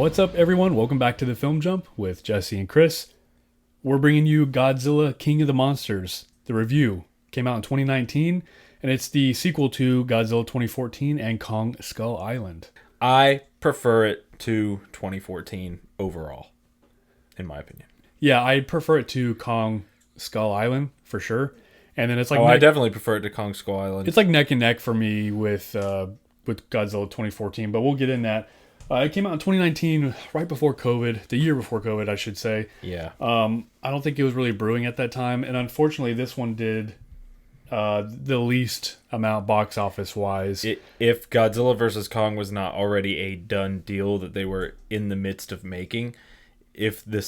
What's up, everyone? Welcome back to the Film Jump with Jesse and Chris. We're bringing you Godzilla King of the Monsters. The review came out in 2019, and it's the sequel to Godzilla 2014 and Kong Skull Island. I prefer it to 2014 overall, in my opinion. Yeah, I prefer it to Kong Skull Island for sure. And then it's like I definitely prefer it to Kong Skull Island. it's like neck and neck for me with Godzilla 2014, but we'll get in that. It came out in 2019, right before COVID, the year before COVID, I should say. Yeah. I don't think it was really brewing at that time, and unfortunately, this one did the least amount box office wise. If Godzilla vs. Kong was not already a done deal that they were in the midst of making, if the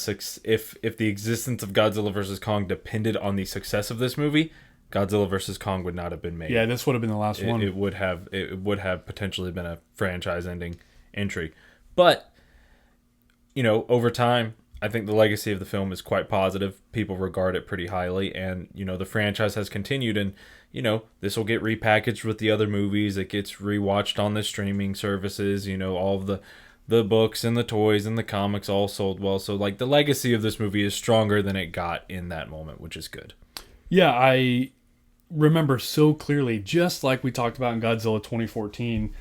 existence of Godzilla vs. Kong depended on the success of this movie, Godzilla vs. Kong would not have been made. Yeah, this would have been the last one. It would have potentially been a franchise-ending entry. But, over time, I think the legacy of the film is quite positive. People regard it pretty highly, and, the franchise has continued, and, this will get repackaged with the other movies. It gets rewatched on the streaming services, all of the books and the toys and the comics all sold well. So, the legacy of this movie is stronger than it got in that moment, which is good. Yeah, I remember so clearly, just like we talked about in Godzilla 2014,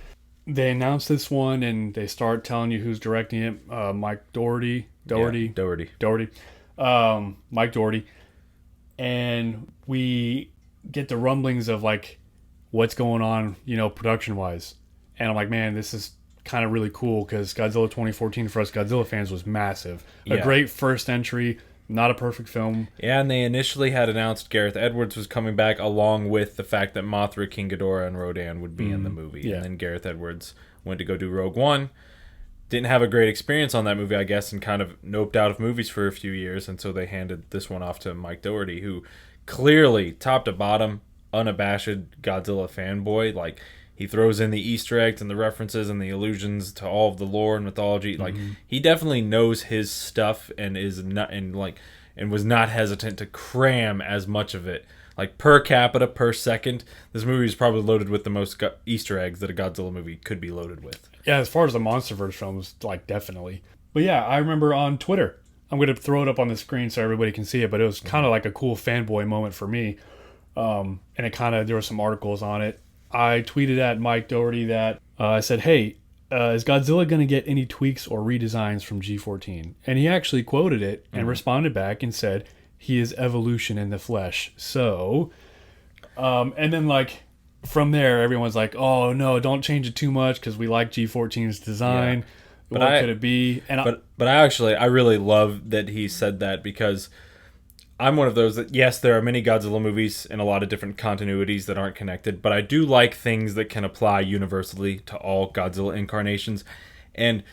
they announced this one and they start telling you who's directing it. Mike Dougherty. Dougherty. Mike Dougherty. And we get the rumblings of what's going on, production wise. And I'm like, man, this is kind of really cool because Godzilla 2014 for us Godzilla fans was massive. A great first entry. Not a perfect film. Yeah, and they initially had announced Gareth Edwards was coming back, along with the fact that Mothra, King Ghidorah, and Rodan would be in the movie. Yeah. And then Gareth Edwards went to go do Rogue One. Didn't have a great experience on that movie, I guess, and kind of noped out of movies for a few years. And so they handed this one off to Mike Dougherty, who clearly, top to bottom, unabashed Godzilla fanboy. He throws in the Easter eggs and the references and the allusions to all of the lore and mythology. He definitely knows his stuff and is not and was not hesitant to cram as much of it. Per capita, per second, this movie is probably loaded with the most Easter eggs that a Godzilla movie could be loaded with. Yeah, as far as the Monsterverse films, definitely. But yeah, I remember on Twitter, I'm going to throw it up on the screen so everybody can see it, but it was kind of like a cool fanboy moment for me. And there were some articles on it. I tweeted at Mike Dougherty that I said, hey, is Godzilla going to get any tweaks or redesigns from G14? And he actually quoted it and responded back and said, he is evolution in the flesh. So, and then from there, everyone's like, oh no, don't change it too much because we like G14's design. Yeah. What could it be? And but I really love that he said that, because I'm one of those that, yes, there are many Godzilla movies and a lot of different continuities that aren't connected, but I do like things that can apply universally to all Godzilla incarnations. And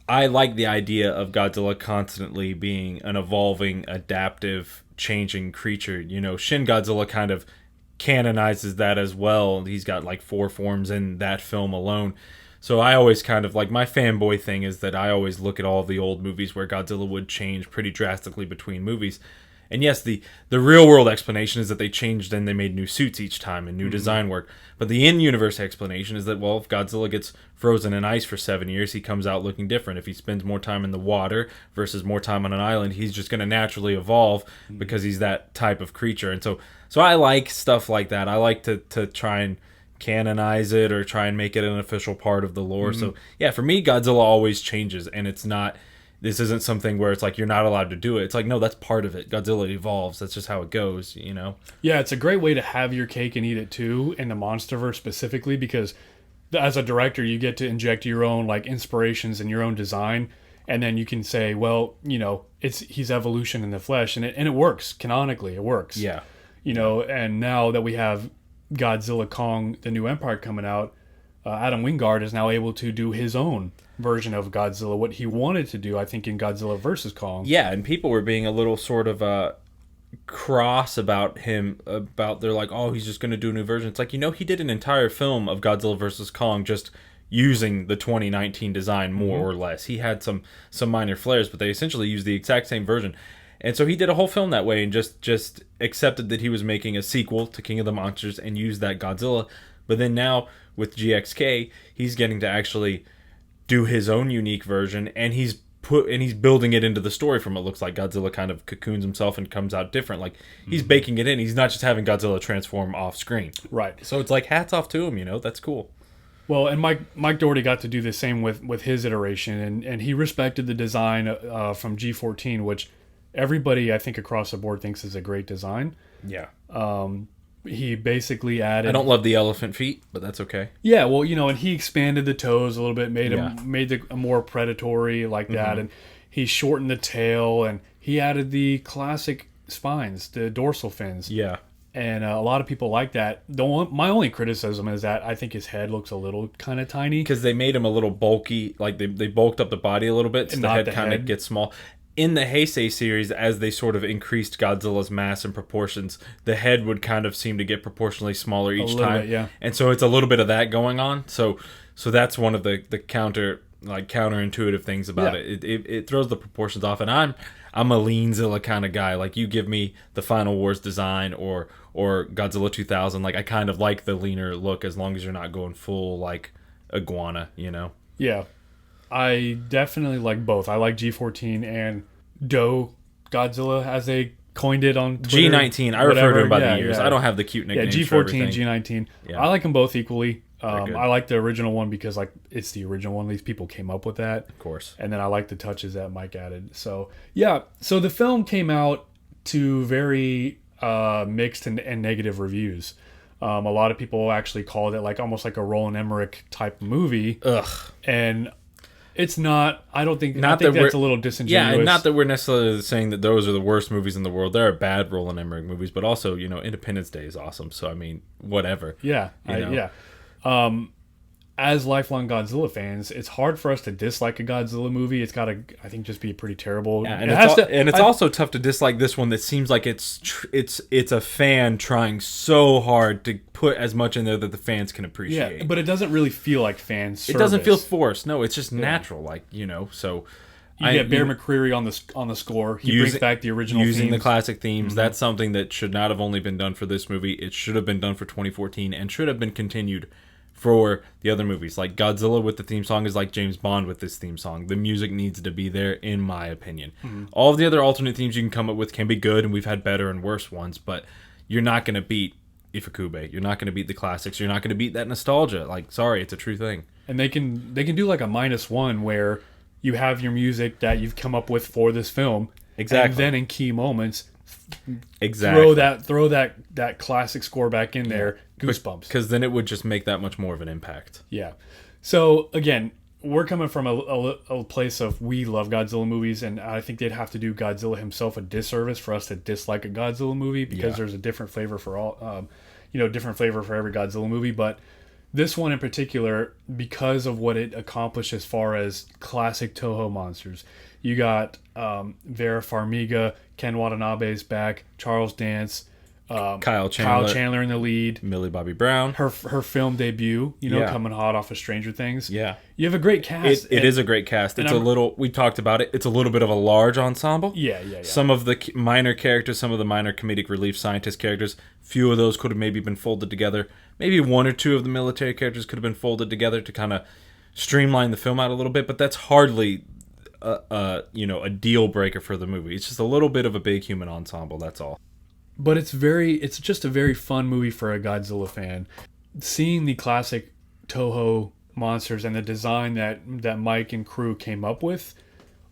I like the idea of Godzilla constantly being an evolving, adaptive, changing creature. Shin Godzilla kind of canonizes that as well. He's got 4 forms in that film alone. So I always kind of my fanboy thing is that I always look at all the old movies where Godzilla would change pretty drastically between movies. And yes, the real world explanation is that they changed and they made new suits each time and new design work. But the in-universe explanation is that, well, if Godzilla gets frozen in ice for 7 years, he comes out looking different. If he spends more time in the water versus more time on an island, he's just going to naturally evolve because he's that type of creature. And so I like stuff like that. I like to try and canonize it or try and make it an official part of the lore. So yeah, for me, Godzilla always changes, and it's not... This isn't something where it's you're not allowed to do it. It's no, that's part of it. Godzilla evolves. That's just how it goes, Yeah, it's a great way to have your cake and eat it too, in the Monsterverse specifically, because as a director, you get to inject your own inspirations and your own design, and then you can say, well, he's evolution in the flesh, and it works canonically. It works. Yeah. And now that we have Godzilla Kong: The New Empire coming out, Adam Wingard is now able to do his own version of Godzilla, what he wanted to do, I think, in Godzilla vs. Kong. Yeah, and people were being a little sort of cross about him, they're like, oh, he's just going to do a new version. It's he did an entire film of Godzilla vs. Kong just using the 2019 design, more or less. He had some minor flares, but they essentially used the exact same version. And so he did a whole film that way and just accepted that he was making a sequel to King of the Monsters and used that Godzilla. But then now with GXK, he's getting to actually do his own unique version, and he's building it into the story. From it looks like Godzilla kind of cocoons himself and comes out different. Like he's baking it in. He's not just having Godzilla transform off screen. Right. So it's like hats off to him. That's cool. Well, and Mike Doherty got to do the same with his iteration, and he respected the design from G14, which everybody I think across the board thinks is a great design. Yeah. He basically added. I don't love the elephant feet, but that's okay. Yeah, well, and he expanded the toes a little bit, made them more predatory like that, and he shortened the tail, and he added the classic spines, the dorsal fins. Yeah. And a lot of people like that. My only criticism is that I think his head looks a little kind of tiny. Because they made him a little bulky, like they bulked up the body a little bit, so the head kind of gets small. In the Heisei series, as they sort of increased Godzilla's mass and proportions, the head would kind of seem to get proportionally smaller each time. Bit, yeah. And so it's a little bit of that going on. So that's one of the counterintuitive things about it. It throws the proportions off. And I'm a lean Zilla kind of guy. Like, you give me the Final Wars design or Godzilla 2000, like I kind of like the leaner look as long as you're not going full like iguana, Yeah. I definitely like both. I like G14 and Do Godzilla, as they coined it on Twitter. G19. I refer to him by the years. I don't have the cute nicknames. Yeah, G14, G19. Yeah. I like them both equally. I like the original one because it's the original one. These people came up with that. Of course. And then I like the touches that Mike added. So, yeah. So the film came out to very mixed and negative reviews. A lot of people actually called it like almost like a Roland Emmerich type movie. Ugh. And it's not. I think that's a little disingenuous. Yeah, and not that we're necessarily saying that those are the worst movies in the world. There are bad Roland Emmerich movies, but also, Independence Day is awesome. So, I mean, whatever. Yeah, as lifelong Godzilla fans, it's hard for us to dislike a Godzilla movie. It's got to, I think, just be pretty terrible. Yeah, and it's also tough to dislike this one that seems like it's a fan trying so hard to put as much in there that the fans can appreciate. Yeah, but it doesn't really feel like fan service. It doesn't feel forced. No, it's just natural, so... You get Bear McCreary on the score. He brings back the original using themes. the classic themes. Mm-hmm. That's something that should not have only been done for this movie. It should have been done for 2014 and should have been continued for the other movies. Like Godzilla with the theme song is like James Bond with this theme song. The music needs to be there, in my opinion. Mm-hmm. All of the other alternate themes you can come up with can be good, and we've had better and worse ones, but you're not going to beat Ifukube. You're not going to beat the classics. You're not going to beat that nostalgia. Like, sorry, it's a true thing. And they can do like a -1 where you have your music that you've come up with for this film. Exactly. And then in key moments, exactly, throw that classic score back in there. Goosebumps. Because then it would just make that much more of an impact. Yeah. So again, we're coming from a place of we love Godzilla movies, and I think they'd have to do Godzilla himself a disservice for us to dislike a Godzilla movie, because there's a different flavor for all, different flavor for every Godzilla movie. But this one in particular, because of what it accomplished as far as classic Toho monsters, you got Vera Farmiga, Ken Watanabe's back, Charles Dance, Kyle Chandler in the lead, Millie Bobby Brown, her film debut, coming hot off of Stranger Things. Yeah, you have a great cast. It is a great cast. It's we talked about it. It's a little bit of a large ensemble. Yeah. Some of the minor characters, some of the minor comedic relief scientist characters, few of those could have maybe been folded together. Maybe one or two of the military characters could have been folded together to kind of streamline the film out a little bit, but that's hardly a deal breaker for the movie. It's just a little bit of a big human ensemble, that's all. But it's just a very fun movie for a Godzilla fan. Seeing the classic Toho monsters and the design that Mike and crew came up with,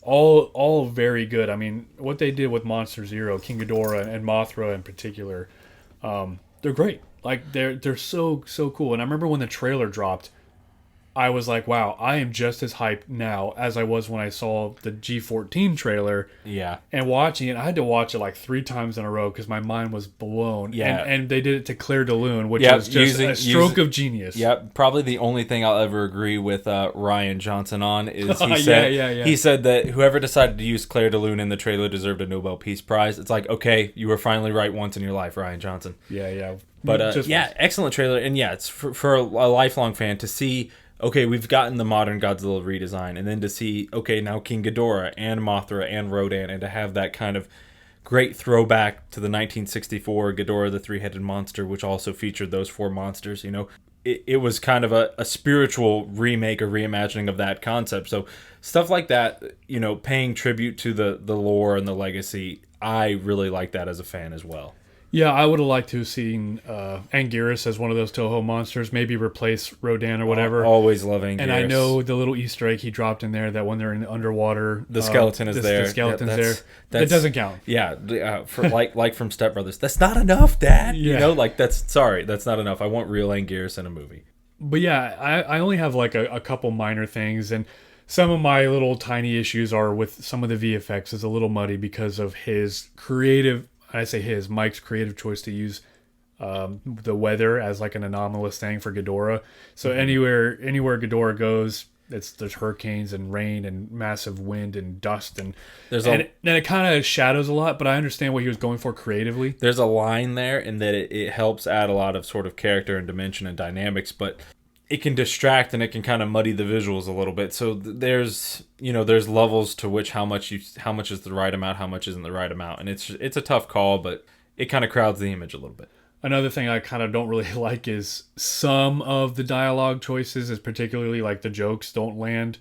all very good. I mean, what they did with Monster Zero, King Ghidorah and Mothra in particular, they're great. Like they're so cool. And I remember when the trailer dropped, I was like, wow, I am just as hyped now as I was when I saw the G14 trailer. Yeah. And watching it, I had to watch it like 3 times in a row because my mind was blown. Yeah. And they did it to Claire de Lune, which was just a stroke of genius. Yeah, probably the only thing I'll ever agree with Ryan Johnson on is he said that whoever decided to use Claire de Lune in the trailer deserved a Nobel Peace Prize. It's like, okay, you were finally right once in your life, Ryan Johnson. Yeah. But excellent trailer. And yeah, it's for a lifelong fan to see, okay, we've gotten the modern Godzilla redesign, and then to see, okay, now King Ghidorah and Mothra and Rodan, and to have that kind of great throwback to the 1964 Ghidorah, the three-headed monster, which also featured those 4 monsters, it was kind of a spiritual remake or reimagining of that concept. So stuff like that, paying tribute to the lore and the legacy, I really like that as a fan as well. Yeah, I would have liked to have seen Anguirus as one of those Toho monsters, maybe replace Rodan or whatever. Always love Anguirus. And I know the little Easter egg he dropped in there that when they're in the underwater, the skeleton is there. The skeleton's there. It doesn't count. Yeah, for like from Step Brothers. That's not enough, Dad. Yeah. That's not enough. I want real Anguirus in a movie. But yeah, I only have like a couple minor things, and some of my little tiny issues are with some of the VFX is a little muddy because of his creative. I say Mike's creative choice to use the weather as like an anomalous thing for Ghidorah. So anywhere Ghidorah goes, there's hurricanes and rain and massive wind and dust and it kind of shadows a lot. But I understand what he was going for creatively. There's a line there in that it helps add a lot of sort of character and dimension and dynamics, but it can distract and it can kind of muddy the visuals a little bit. So there's levels to which how much is the right amount, how much isn't the right amount, and it's a tough call, but it kind of crowds the image a little bit. Another thing I kind of don't really like is some of the dialogue choices, is particularly like the jokes don't land.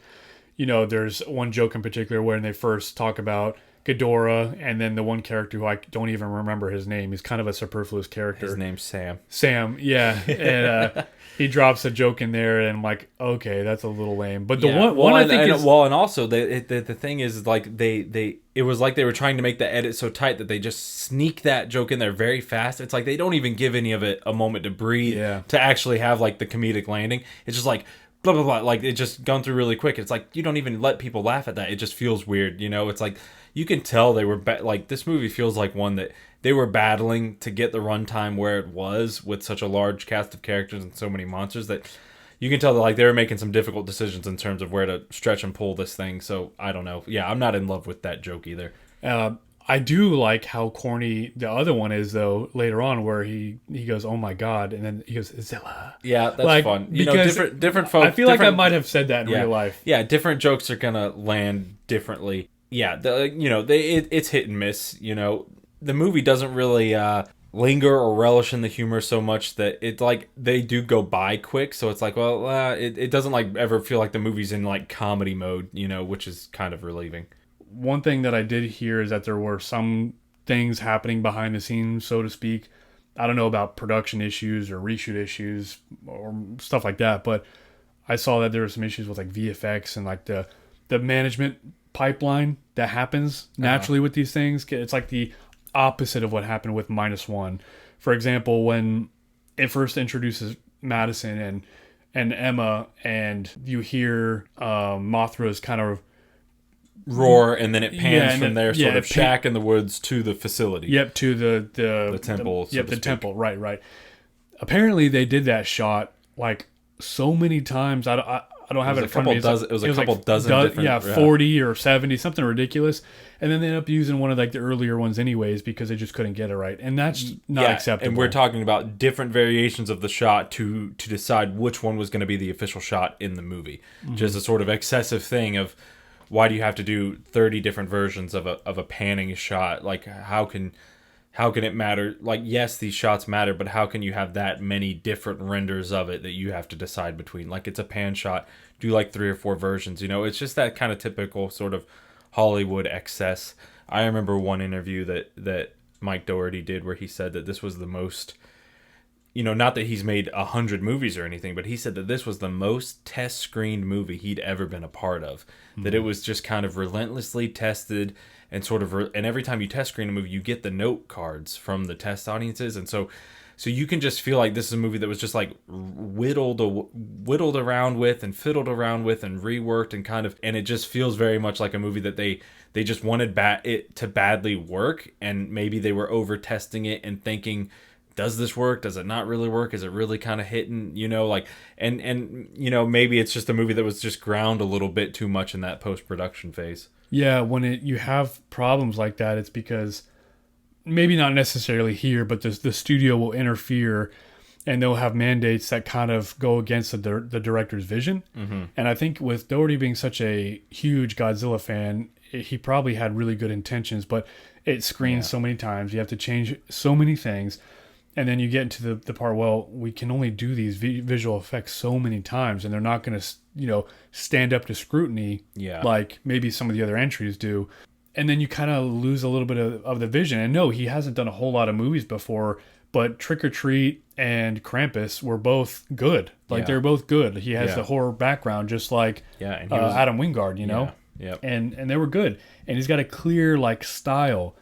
There's one joke in particular when they first talk about Ghidorah, and then the one character who I don't even remember his name. He's kind of a superfluous character. His name's Sam. Sam, yeah. And he drops a joke in there, and I'm like, okay, that's a little lame. But the one I think is... Well, and also, the thing is, like, it was like they were trying to make the edit so tight that they just sneak that joke in there very fast. It's like they don't even give any of it a moment to breathe to actually have, like, the comedic landing. It's just like... blah blah blah, like it just gone through really quick. It's like you don't even let people laugh at that. It just feels weird, It's like you can tell they were like this movie feels like one that they were battling to get the runtime where it was with such a large cast of characters and so many monsters that you can tell that like they were making some difficult decisions in terms of where to stretch and pull this thing. So I don't know. Yeah, I'm not in love with that joke either. I do like how corny the other one is, though, later on, where he goes, "Oh my God," and then he goes, "Zilla." Yeah, that's fun. Different folks. I feel like I might have said that in real life. Yeah, different jokes are gonna land differently. Yeah, it's hit and miss. The movie doesn't really linger or relish in the humor so much that it's like they do go by quick. So it's like, well, it doesn't like ever feel like the movie's in like comedy mode, which is kind of relieving. One thing that I did hear is that there were some things happening behind the scenes, so to speak. I don't know about production issues or reshoot issues or stuff like that, but I saw that there were some issues with like VFX and like the management pipeline that happens naturally with these things. It's like the opposite of what happened with -1. For example, when it first introduces Madison and Emma, and you hear Mothra's kind of roar, and then it pans from their sort of shack in the woods to the facility. Yep, to the temple. The temple. Right. Apparently, they did that shot like so many times. I don't have it in front of me. It was a couple dozen different... Yeah, 40 or 70, something ridiculous. And then they end up using one of like the earlier ones anyways because they just couldn't get it right. And that's not acceptable. And we're talking about different variations of the shot to decide which one was going to be the official shot in the movie. Mm-hmm. Just a sort of excessive thing of... Why do you have to do 30 different versions of a panning shot? Like, how can it matter? Like, yes, these shots matter, but how can you have that many different renders of it that you have to decide between? Like, it's a pan shot. Do like 3 or 4 versions. It's just that kind of typical sort of Hollywood excess. I remember one interview that Mike Dougherty did where he said that this was the most... not that he's made 100 movies or anything, but he said that this was the most test screened movie he'd ever been a part of. Mm-hmm. That it was just kind of relentlessly tested and sort of, and every time you test screen a movie, you get the note cards from the test audiences. And so you can just feel like this is a movie that was just like whittled around with and fiddled around with and reworked and it just feels very much like a movie that they just wanted it to badly work. And maybe they were over testing it and thinking, does this work? Does it not really work? Is it really kind of hitting, maybe it's just a movie that was just ground a little bit too much in that post-production phase. Yeah, when you have problems like that, it's because maybe not necessarily here, but the studio will interfere and they'll have mandates that kind of go against the director's vision. Mm-hmm. And I think with Dougherty being such a huge Godzilla fan, he probably had really good intentions, but it screens so many times. You have to change so many things. And then you get into the part, well, we can only do these visual effects so many times, and they're not going to, stand up to scrutiny Yeah. like maybe some of the other entries do. And then you kind of lose a little bit of the vision. And no, he hasn't done a whole lot of movies before, but Trick or Treat and Krampus were both good. Like, Yeah. they're both good. He has Yeah. the horror background, just like Yeah, and he was Adam Wingard, you know? Yeah. Yep. And they were good. And he's got a clear, like, style.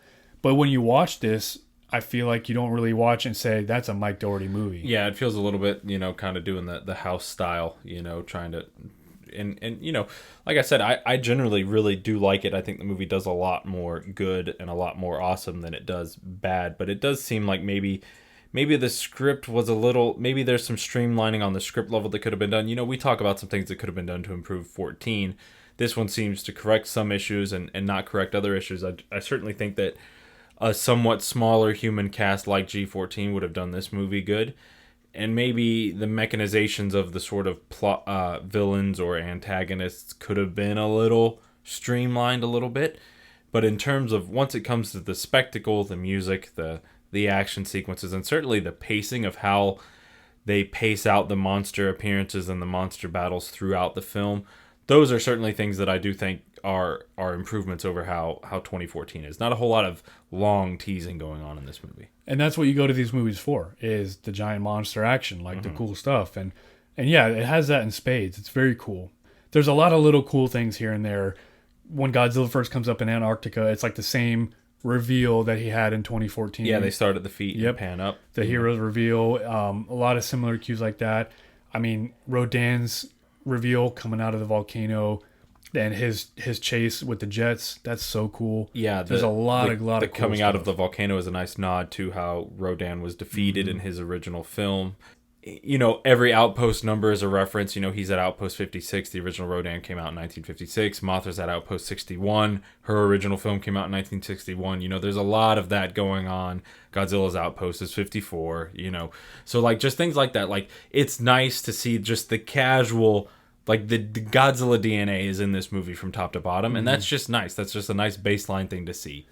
But when you watch this, I feel like you don't really watch and say, that's a Mike Dougherty movie. Yeah, it feels a little bit, kind of doing the house style, trying to and like I said, I generally really do like it. I think the movie does a lot more good and a lot more awesome than it does bad, but it does seem like maybe the script was a little, maybe there's some streamlining on the script level that could have been done. We talk about some things that could have been done to improve 14. This one seems to correct some issues and not correct other issues. I certainly think that a somewhat smaller human cast like G14 would have done this movie good. And maybe the mechanizations of the sort of plot, villains or antagonists could have been a little streamlined a little bit. But in terms of, once it comes to the spectacle, the music, the action sequences, and certainly the pacing of how they pace out the monster appearances and the monster battles throughout the film, those are certainly things that I do think are improvements over how 2014 is. Not a whole lot of long teasing going on in this movie. And that's what you go to these movies for, is the giant monster action, like the cool stuff. And yeah, it has that in spades. It's very cool. There's a lot of little cool things here and there. When Godzilla first comes up in Antarctica, it's like the same reveal that he had in 2014. Yeah, they start at the feet and pan up. The hero's reveal, a lot of similar cues like that. I mean, Rodan's reveal coming out of the volcano, and his chase with the jets, that's so cool. Yeah, there's a lot of cool coming stuff. out of the volcano is a nice nod to how Rodan was defeated in his original film. Every outpost number is a reference. He's at Outpost 56. The original Rodan came out in 1956. Mothra's at Outpost 61. Her original film came out in 1961. There's a lot of that going on. Godzilla's Outpost is 54. So like just things like that. Like, it's nice to see just the casual, like the Godzilla DNA is in this movie from top to bottom, and that's just nice. That's just a nice baseline thing to see.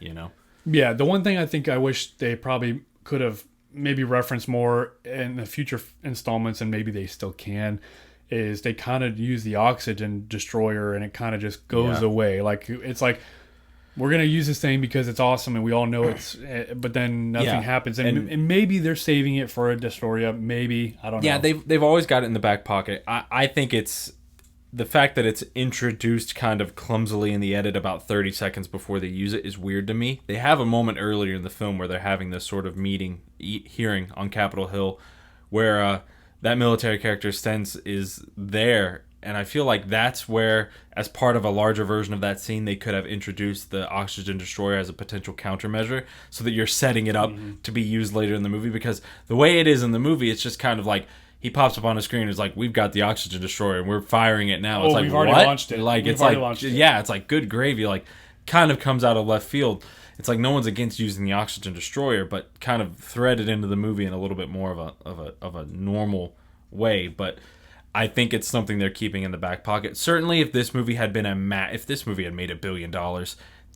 Yeah, the one thing I think I wish they probably could have maybe referenced more in the future installments, and maybe they still can, is they kind of use the oxygen destroyer and it kind of just goes away. Like, it's like, we're going to use this thing because it's awesome and we all know it's, but then nothing happens. And maybe they're saving it for a destroyer. Maybe, I don't know. Yeah, they've always got it in the back pocket. I think it's the fact that it's introduced kind of clumsily in the edit about 30 seconds before they use it is weird to me. They have a moment earlier in the film where they're having this sort of hearing on Capitol Hill, where that military character Stens is there, and I feel like that's where, as part of a larger version of that scene, they could have introduced the oxygen destroyer as a potential countermeasure, so that you're setting it up to be used later in the movie. Because the way it is in the movie, it's just kind of like, he pops up on the screen and is like, we've got the oxygen destroyer and we're firing it now. It's like, we've already what? launched it. Like, it's like, yeah, it's like good gravy. Like, kind of comes out of left field. It's like no one's against using the oxygen destroyer, but kind of threaded into the movie in a little bit more of a normal way. But I think it's something they're keeping in the back pocket. Certainly, if this movie had been if this movie had made $1 billion,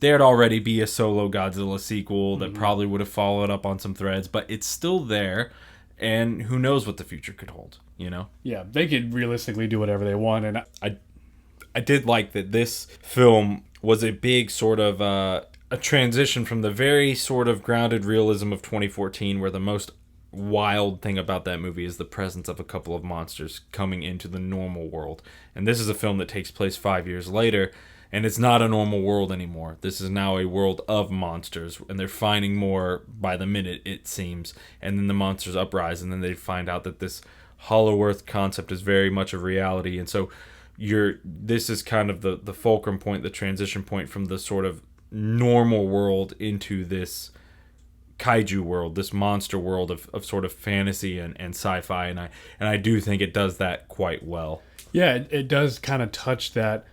there'd already be a solo Godzilla sequel that probably would have followed up on some threads. But it's still there. And who knows what the future could hold, Yeah, they could realistically do whatever they want. And I did like that this film was a big sort of a transition from the very sort of grounded realism of 2014, where the most wild thing about that movie is the presence of a couple of monsters coming into the normal world. And this is a film that takes place 5 years later, and it's not a normal world anymore. This is now a world of monsters, and they're finding more by the minute, it seems. And then the monsters uprise, and then they find out that this Hollow Earth concept is very much a reality. And so this is kind of the fulcrum point, the transition point from the sort of normal world into this kaiju world, this monster world of sort of fantasy and sci-fi. And I do think it does that quite well. Yeah, it does kind of touch that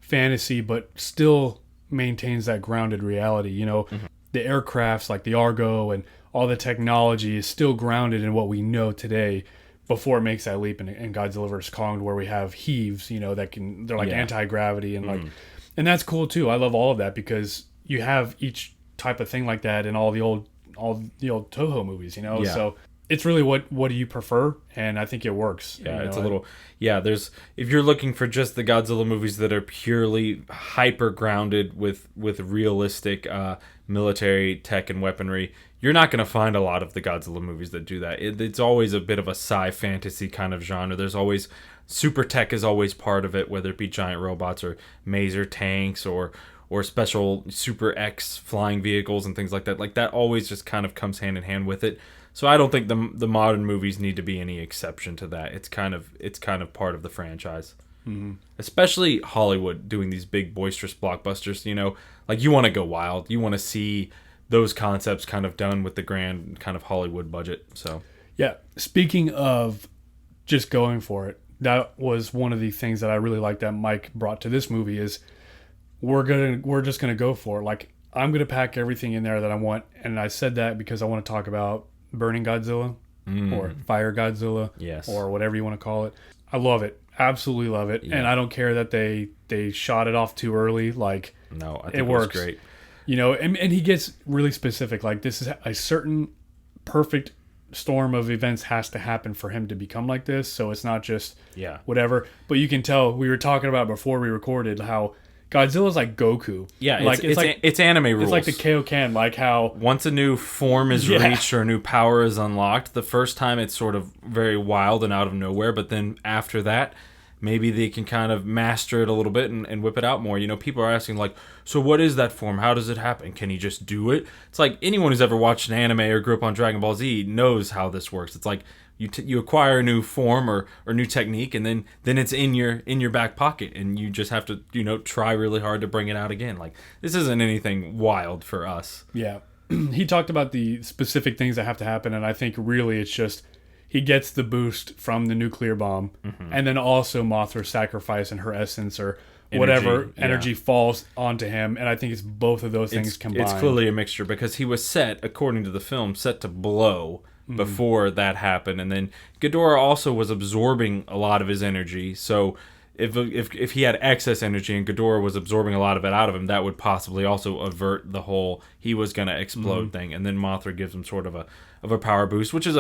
fantasy, but still maintains that grounded reality. The aircrafts like the Argo and all the technology is still grounded in what we know today, before it makes that leap in Godzilla vs. Kong, where we have heaves, they're like anti-gravity and and that's cool too. I love all of that, because you have each type of thing like that in all the old all the old Toho movies, you know. Yeah. So it's really what do you prefer, and I think it works. Yeah, you it's know? a little. Yeah, there's if you're looking for just the Godzilla movies that are purely hyper grounded with realistic military tech and weaponry, you're not going to find a lot of the Godzilla movies that do that. It's always a bit of a sci fantasy kind of genre. There's always super tech is always part of it, whether it be giant robots or maser tanks or special super X flying vehicles and things like that. Like that always just kind of comes hand in hand with it. So I don't think the modern movies need to be any exception to that. It's kind of part of the franchise. Mm-hmm. Especially Hollywood doing these big boisterous blockbusters, you know, like you want to go wild. You want to see those concepts kind of done with the grand kind of Hollywood budget. So yeah, speaking of just going for it, that was one of the things that I really liked that Mike brought to this movie is we're just gonna go for it. Like I'm gonna pack everything in there that I want, and I said that because I want to talk about Burning Godzilla or Fire Godzilla, yes, or whatever you want to call it. I love it, absolutely love it, and I don't care that they shot it off too early. Like no, I think it works great. You know, and he gets really specific. Like this is a certain perfect storm of events has to happen for him to become like this. So it's not just whatever. But you can tell we were talking about before we recorded how Godzilla's like Goku. Yeah, like it's anime rules. It's like the Kaioken, like how once a new form is reached or a new power is unlocked, the first time it's sort of very wild and out of nowhere, but then after that, maybe they can kind of master it a little bit and whip it out more. You know, people are asking like, so what is that form? How does it happen? Can he just do it? It's like anyone who's ever watched an anime or grew up on Dragon Ball Z knows how this works. It's like you acquire a new form or new technique, and then it's in your back pocket, and you just have to, you know, try really hard to bring it out again. Like this isn't anything wild for us. Yeah. He talked about the specific things that have to happen, and I think really it's just he gets the boost from the nuclear bomb, and then also Mothra's sacrifice and her essence or whatever energy falls onto him, and I think it's both of those things combined. It's clearly a mixture because he was set, according to the film, set to blow before that happened, and then Ghidorah also was absorbing a lot of his energy. So if he had excess energy and Ghidorah was absorbing a lot of it out of him, that would possibly also avert the whole he was going to explode thing. And then Mothra gives him sort of a power boost, which is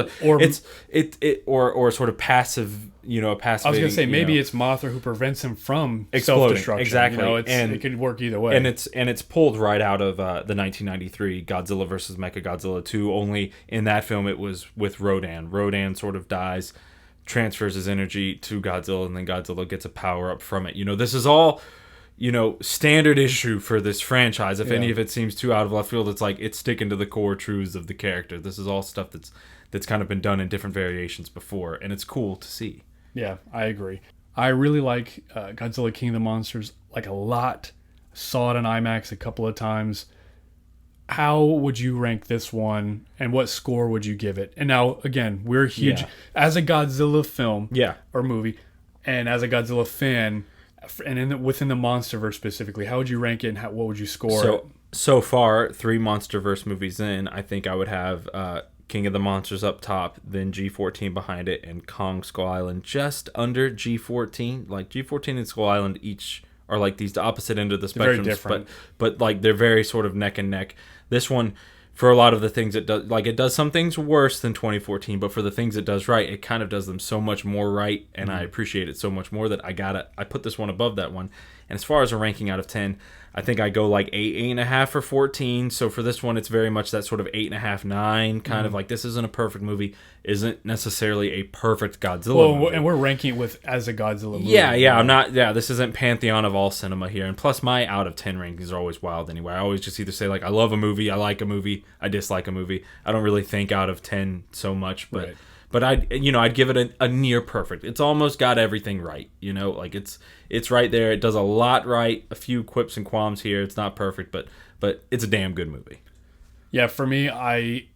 or sort of passive, you know, a passive. I was going to say maybe it's Mothra who prevents him from exploding. Self-destruction. Exactly, you know, it could work either way. And it's pulled right out of the 1993 Godzilla vs. Mechagodzilla 2. Only in that film it was with Rodan. Rodan sort of dies, transfers his energy to Godzilla, and then Godzilla gets a power up from it. You know, this is all, you know, standard issue for this franchise. If any of it seems too out of left field, it's like it's sticking to the core truths of the character. This is all stuff that's kind of been done in different variations before, and it's cool to see. Yeah, I agree. I really like Godzilla King of the Monsters, like a lot. Saw it on IMAX a couple of times. How would you rank this one, and what score would you give it? And now, again, we're huge as a Godzilla film or movie, and as a Godzilla fan, and within the Monsterverse specifically, how would you rank it, and what would you score it? So far, 3 Monsterverse movies in, I think I would have King of the Monsters up top, then G14 behind it, and Kong Skull Island just under G14. Like G14 and Skull Island each are like these opposite end of the spectrum, very different. But like they're very sort of neck and neck. This one, for a lot of the things it does, like it does some things worse than 2014, but for the things it does right, it kind of does them so much more right, and I appreciate it so much more that I put this one above that one. And as far as a ranking out of 10, I think I go like 8.5 for 14. So for this one, it's very much that sort of 8.5, 9 kind of like this isn't a perfect movie, isn't necessarily a perfect Godzilla movie. And we're ranking it with as a Godzilla movie. Yeah, I'm not. Yeah, this isn't pantheon of all cinema here. And plus, my out of 10 rankings are always wild anyway. I always just either say like I love a movie, I like a movie, I dislike a movie. I don't really think out of 10 so much, but. Right. But I'd give it a near perfect. It's almost got everything right. You know, like it's right there. It does a lot right. A few quips and qualms here. It's not perfect, but it's a damn good movie. Yeah, for me,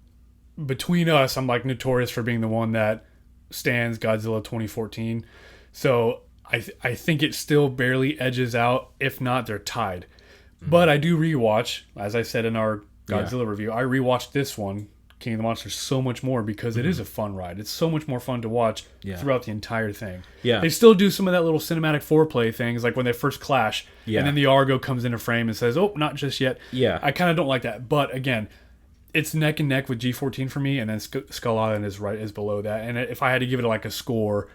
between us, I'm like notorious for being the one that stands Godzilla 2014. So I think it still barely edges out. If not, they're tied. But I do rewatch, as I said in our Godzilla review. I rewatched this one, King of the Monsters, so much more because it is a fun ride. It's so much more fun to watch throughout the entire thing. Yeah. They still do some of that little cinematic foreplay things, like when they first clash, and then the Argo comes into frame and says, "Oh, not just yet." Yeah. I kind of don't like that, but again, it's neck and neck with G14 for me, and then Skull Island is below that. And if I had to give it like a score,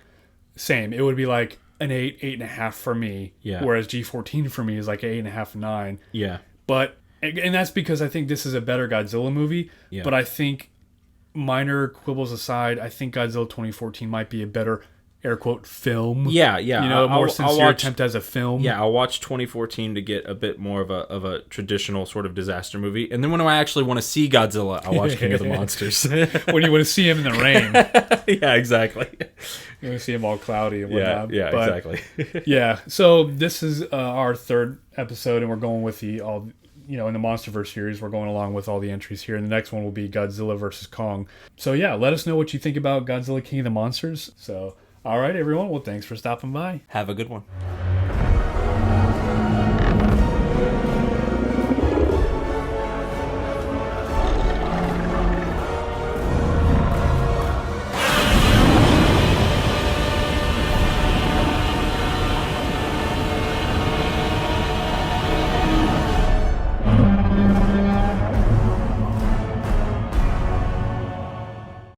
same. It would be like an 8, 8.5 for me. Yeah. Whereas G14 for me is like 8.5, 9. Yeah. But and that's because I think this is a better Godzilla movie. Yeah. But I think, minor quibbles aside, I think Godzilla 2014 might be a better, air quote, film. Yeah. You know, a more sincere attempt as a film. Yeah, I'll watch 2014 to get a bit more of a traditional sort of disaster movie, and then when I actually want to see Godzilla, I'll watch King of the Monsters. When you want to see him in the rain. Yeah, exactly. You want to see him all cloudy and whatnot. Yeah, exactly. Yeah, so this is our third episode, and we're going with in the Monsterverse series, we're going along with all the entries here, and the next one will be Godzilla versus Kong. So yeah, let us know what you think about Godzilla King of the Monsters. So, all right, everyone. Well, thanks for stopping by. Have a good one.